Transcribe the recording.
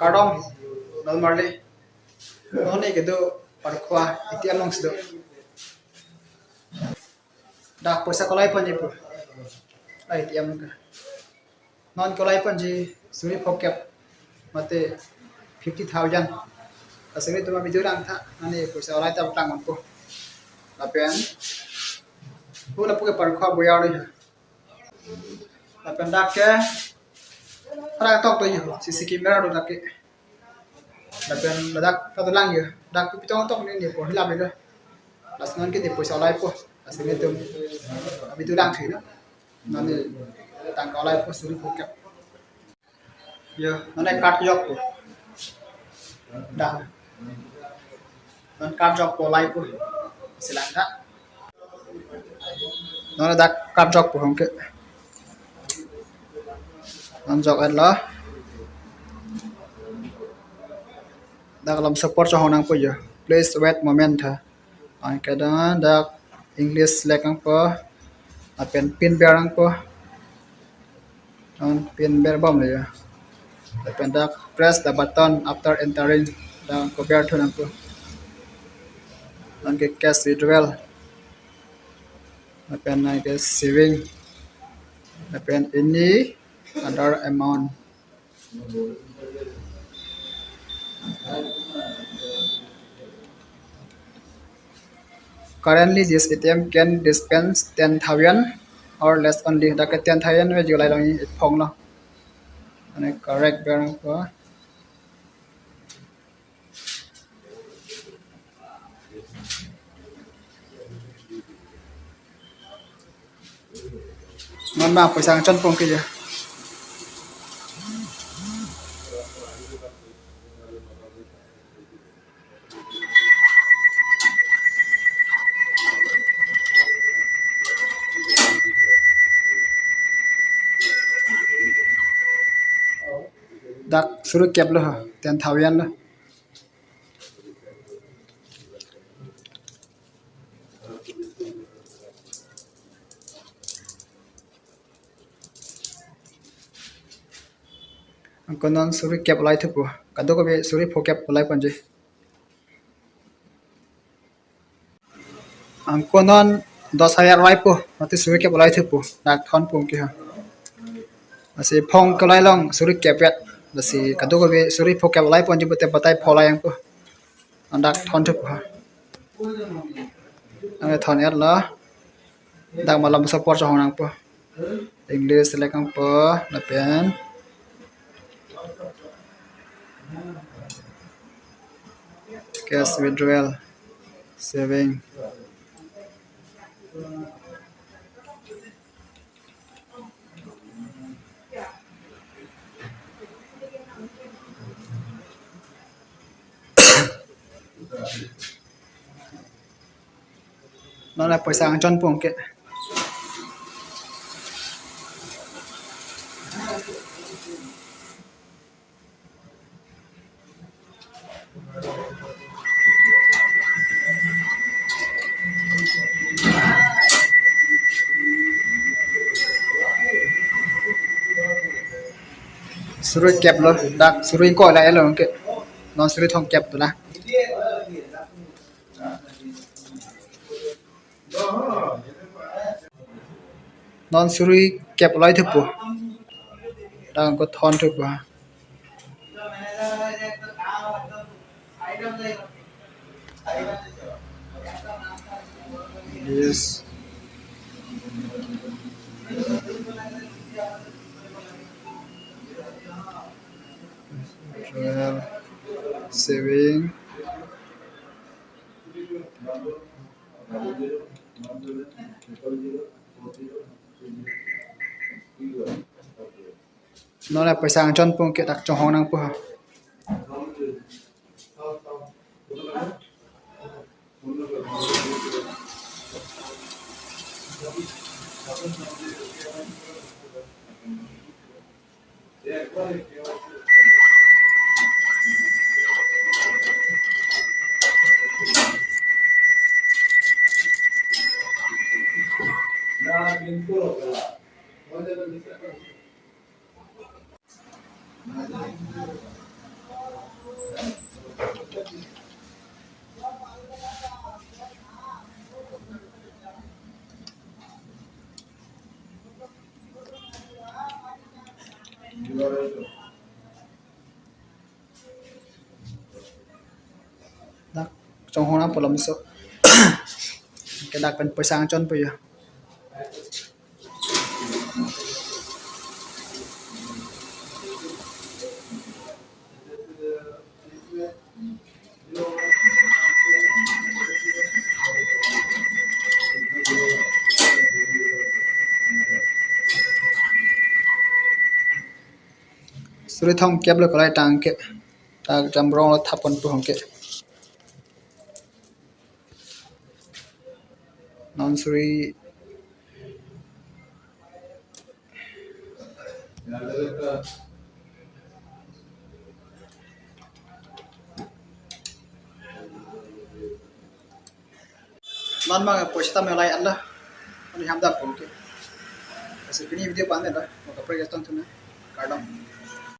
Cardom normally only gitu parkwa itian long sdo dak poisa kolai panji pu ai tiam ka non kolai panji suri pocket mate 50,000 asini tuma video rang tha ani poisa olai ta tang on ko lapen pula puke parkwa boya ri lapen dak ke ra tok to yu CC camera do dak ke lapen dak ta lang yu dak pi tong tok ni ko hilap le lasnan ke de poisa olai po asini tum video rang thi no nani tang olai po suri pocket ya nani kat yok po dah non kat jok po lai po silang dak nó là cắt dọc của không kệ ăn dọc ăn lá đang làm support cho họ năng bây giờ place wet moment ha anh cái đó đã English like ang po à pin bear ang po on pin bear bomb này pen đã press the button after entering đang có bear thôi ang po anh cái cash withdrawal pen này cái saving pen any other amount currently this ATM can dispense 10,000 or less only da cái 10,000 với giờ lại là ít phong lo này correct bearing của ngon mà phải sang chân phong kia dak suruh kẹp lo ha 10,000 lo ang konon suruh kẹp lại thôi po kado ko be suruh pho kẹp lại panje ang konon 10,000 lại po mati suruh kẹp lại thôi po dak thon po ki ha asi phong ko lai long suruh kẹp vet asi kado ko be suruh pho kẹp lại panje bote batai pho lai ang po dak thon thôi po ha ang thon yat la dak malam support cho honang po English select ang po la pen cash withdrawal saving nó là paisa ang chon pong ke suruh kẹp lo dak suruh ko lại lo ke non suruh thong kẹp tu la non suruh kẹp lại thôi po đang có thon thôi po yes well, saving nó là paisa ang chon pong ke dak trong hong nang po ha dak trong hona polam so cái dak pen paisa chon pe ya suri thong kep lo kolai tang ke ta jam rong lo thapon pu hong ke non suri non ma poisa ta me lai alla ani ham da pu ke se pini video pan de la mo ka pre geston tu na cardam